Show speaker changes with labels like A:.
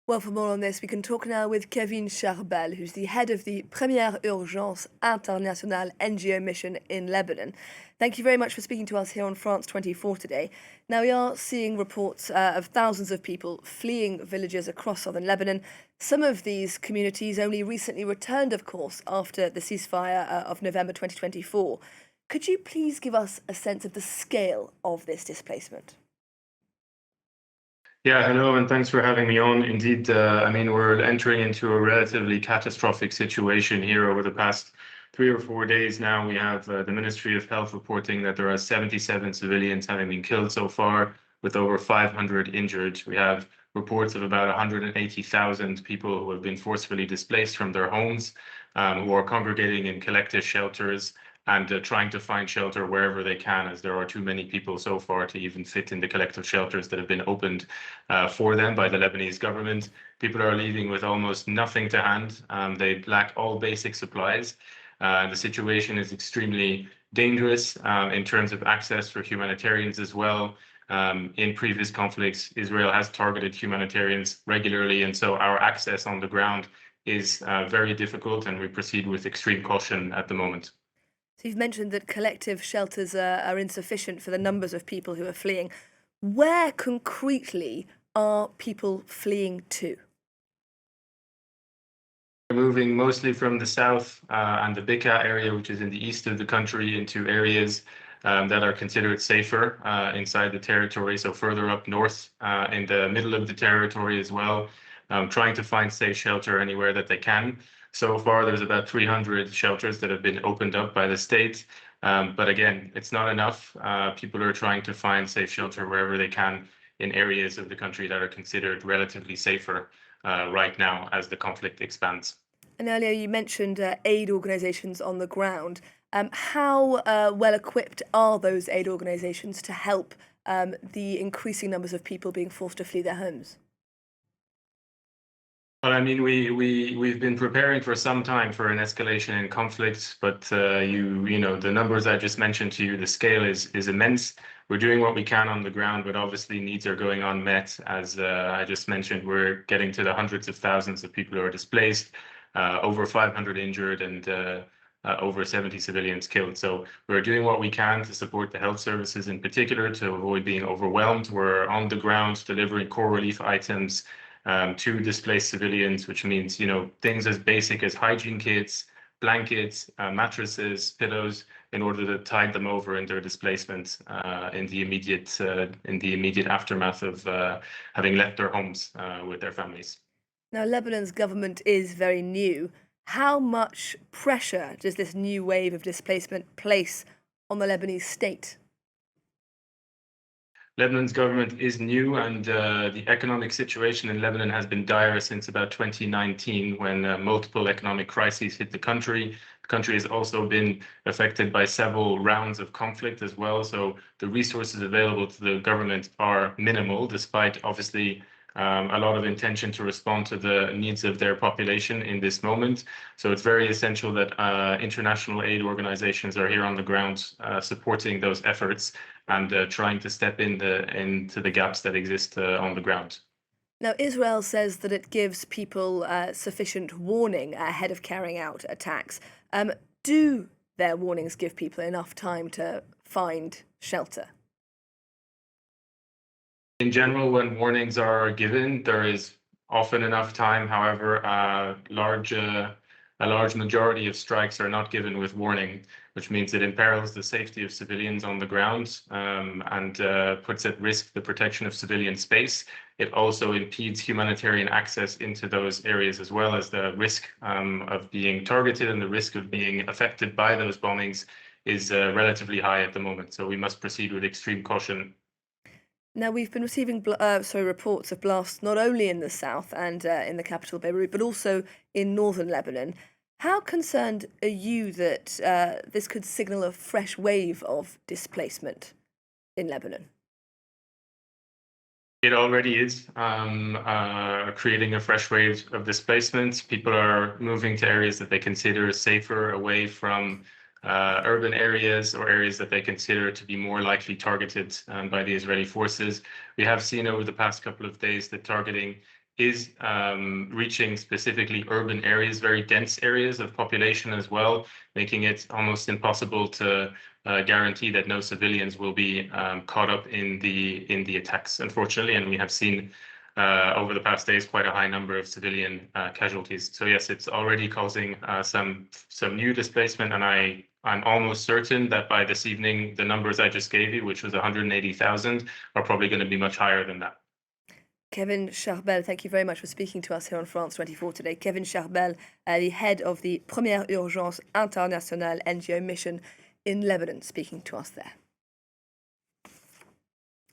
A: Well, for more on this, we can talk now with Kevin Charbel, who's the head of the Première Urgence Internationale NGO mission in Lebanon. Thank you very much for speaking to us here on France 24 today. Now, we are seeing reports of thousands of people fleeing villages across southern Lebanon. Some of these communities only recently returned, of course, after the ceasefire of November 2024. Could you please give us a sense of the scale of this displacement?
B: Yeah, hello, and thanks for having me on. Indeed, we're entering into a relatively catastrophic situation here over the past 3 or 4 days now. We have the Ministry of Health reporting that there are 77 civilians having been killed so far, with over 500 injured. We have reports of about 180,000 people who have been forcefully displaced from their homes, who are congregating in collective shelters and trying to find shelter wherever they can, as there are too many people so far to even fit in the collective shelters that have been opened for them by the Lebanese government. People are leaving with almost nothing to hand. They lack all basic supplies. The situation is extremely dangerous in terms of access for humanitarians as well. In previous conflicts, Israel has targeted humanitarians regularly, and so our access on the ground is very difficult, and we proceed with extreme caution at the moment.
A: So you've mentioned that collective shelters are insufficient for the numbers of people who are fleeing. Where concretely are people fleeing to?
B: Moving mostly from the south and the Bekaa area, which is in the east of the country, into areas that are considered safer inside the territory. So further up north in the middle of the territory as well, trying to find safe shelter anywhere that they can. So far, there's about 300 shelters that have been opened up by the state. But again, it's not enough. People are trying to find safe shelter wherever they can in areas of the country that are considered relatively safer right now as the conflict expands.
A: And earlier you mentioned aid organisations on the ground. How well equipped are those aid organisations to help the increasing numbers of people being forced to flee their homes?
B: Well, I mean, we've been preparing for some time for an escalation in conflict, but you know the numbers I just mentioned to you, the scale is immense. We're doing what we can on the ground, but obviously needs are going unmet. As I just mentioned, we're getting to the hundreds of thousands of people who are displaced, over 500 injured, and over 70 civilians killed. So we're doing what we can to support the health services in particular to avoid being overwhelmed. We're on the ground delivering core relief items to displaced civilians, which means, you know, things as basic as hygiene kits, blankets, mattresses, pillows, in order to tide them over in their displacement in the immediate aftermath of having left their homes with their families.
A: Now, Lebanon's government is very new. How much pressure does this new wave of displacement place on the Lebanese state?
B: Lebanon's government is new, and the economic situation in Lebanon has been dire since about 2019, when multiple economic crises hit the country. The country has also been affected by several rounds of conflict as well. So the resources available to the government are minimal, despite obviously a lot of intention to respond to the needs of their population in this moment. So it's very essential that international aid organizations are here on the ground supporting those efforts and trying to step into the gaps that exist on the ground.
A: Now, Israel says that it gives people sufficient warning ahead of carrying out attacks. Do their warnings give people enough time to find shelter?
B: In general, when warnings are given, there is often enough time. However, a large majority of strikes are not given with warning, which means it imperils the safety of civilians on the ground and puts at risk the protection of civilian space. It also impedes humanitarian access into those areas, as well as the risk of being targeted and the risk of being affected by those bombings is relatively high at the moment. So we must proceed with extreme caution.
A: Now, we've been receiving reports of blasts not only in the south and in the capital Beirut, but also in northern Lebanon. How concerned are you that this could signal a fresh wave of displacement in Lebanon?
B: It already is creating a fresh wave of displacement. People are moving to areas that they consider safer, away from urban areas or areas that they consider to be more likely targeted by the Israeli forces. We have seen over the past couple of days that targeting is reaching specifically urban areas, very dense areas of population as well, making it almost impossible to guarantee that no civilians will be caught up in the attacks, unfortunately. And we have seen over the past days quite a high number of civilian casualties. So yes, it's already causing some new displacement, and I'm almost certain that by this evening, the numbers I just gave you, which was 180,000, are probably going to be much higher than that.
A: Kevin Charbel, thank you very much for speaking to us here on France 24 today. Kevin Charbel, the head of the Première Urgence Internationale NGO mission in Lebanon, speaking to us there.